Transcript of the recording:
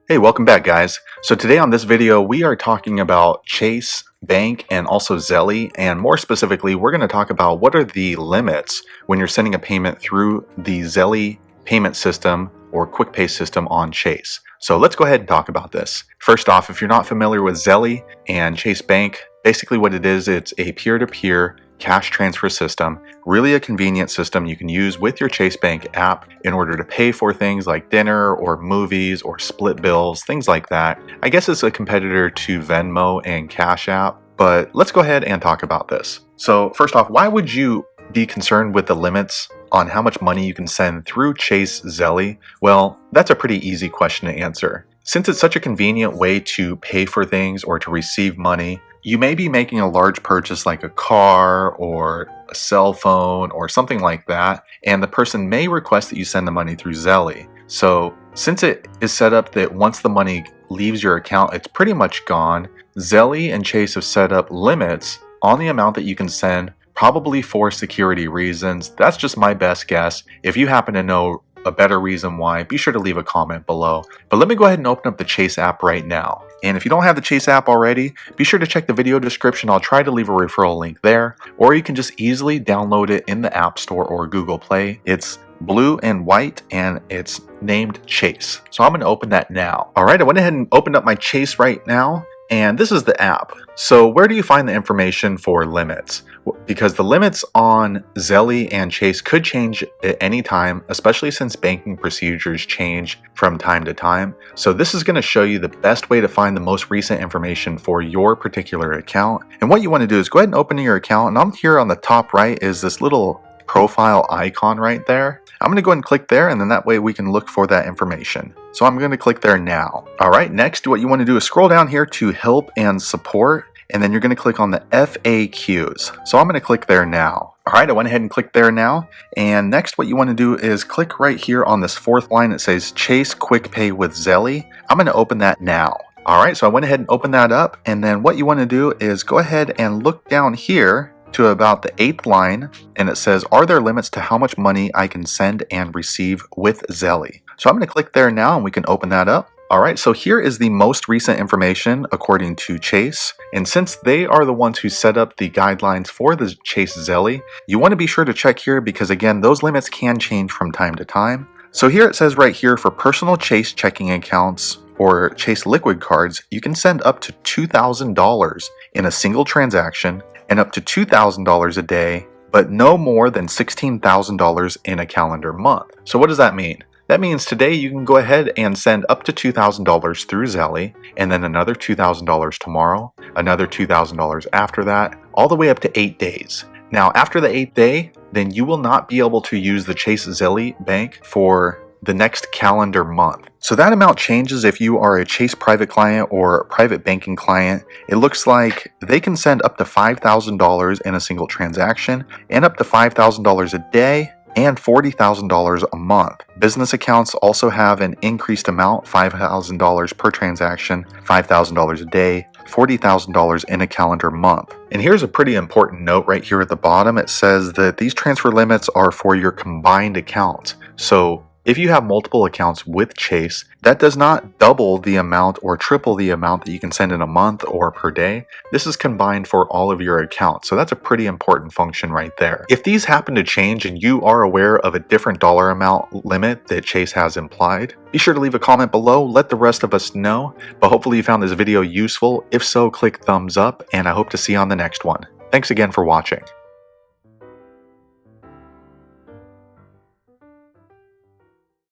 Hey, welcome back guys. So today on this video we are talking about Chase Bank and also ZELLE, and more specifically we're going to talk about what are the limits when you're sending a payment through the ZELLE payment system or QuickPay system on Chase. So let's go ahead and talk about this. First off, if you're not familiar with ZELLE and Chase Bank, basically what it is, it's a peer-to-peer cash transfer system, really a convenient system you can use with your Chase Bank app in order to pay for things like dinner or movies or split bills, things like that. I guess it's a competitor to Venmo and Cash App, but let's go ahead and talk about this. So first off, why would you be concerned with the limits on how much money you can send through Chase ZELLE? Well, that's a pretty easy question to answer. Since it's such a convenient way to pay for things or to receive money, you may be making a large purchase like a car or a cell phone or something like that, and the person may request that you send the money through ZELLE. So since it is set up that once the money leaves your account, it's pretty much gone, ZELLE and Chase have set up limits on the amount that you can send, probably for security reasons. That's just my best guess. If you happen to know a better reason why, be sure to leave a comment below. But let me go ahead and open up the Chase app right now. And if you don't have the Chase app already, be sure to check the video description. I'll try to leave a referral link there, or you can just easily download it in the App Store or Google Play. It's blue and white and it's named Chase. So I'm going to open that now. All right, I went ahead and opened up my Chase right now. And this is the app. So where do you find the information for limits? Because the limits on ZELLE and Chase could change at any time, especially since banking procedures change from time to time. So this is going to show you the best way to find the most recent information for your particular account. And what you want to do is go ahead and open your account. And on here on the top right is this little profile icon right there. I'm going to go ahead and click there, and then that way we can look for that information. So I'm going to click there now. All right, next what you want to do is scroll down here to help and support, and then you're going to click on the FAQs. So I'm going to click there now. All right, I went ahead and clicked there now. And next what you want to do is click right here on this fourth line. It says Chase QuickPay with ZELLE. I'm going to open that now. All right, so I went ahead and opened that up. And then what you want to do is go ahead and look down here to about the 8th line, and it says, are there limits to how much money I can send and receive with ZELLE? So I'm going to click there now and we can open that up. All right, so here is the most recent information according to Chase. And since they are the ones who set up the guidelines for the Chase ZELLE, you want to be sure to check here because again, those limits can change from time to time. So here it says right here, for personal Chase checking accounts or Chase liquid cards, you can send up to $2,000 in a single transaction and up to $2,000 a day, but no more than $16,000 in a calendar month. So what does that mean? That means today you can go ahead and send up to $2,000 through ZELLE, and then another $2,000 tomorrow, another $2,000 after that, all the way up to 8 days. Now after the 8th day, then you will not be able to use the Chase ZELLE bank for the next calendar month. So that amount changes if you are a Chase private client or private banking client. It looks like they can send up to $5,000 in a single transaction and up to $5,000 a day and $40,000 a month. Business accounts also have an increased amount, $5,000 per transaction, $5,000 a day, $40,000 in a calendar month. And here's a pretty important note right here at the bottom. It says that these transfer limits are for your combined accounts. So if you have multiple accounts with Chase, that does not double the amount or triple the amount that you can send in a month or per day. This is combined for all of your accounts. So that's a pretty important function right there. If these happen to change and you are aware of a different dollar amount limit that Chase has implied, be sure to leave a comment below. Let the rest of us know. But hopefully you found this video useful. If so, click thumbs up, and I hope to see you on the next one. Thanks again for watching.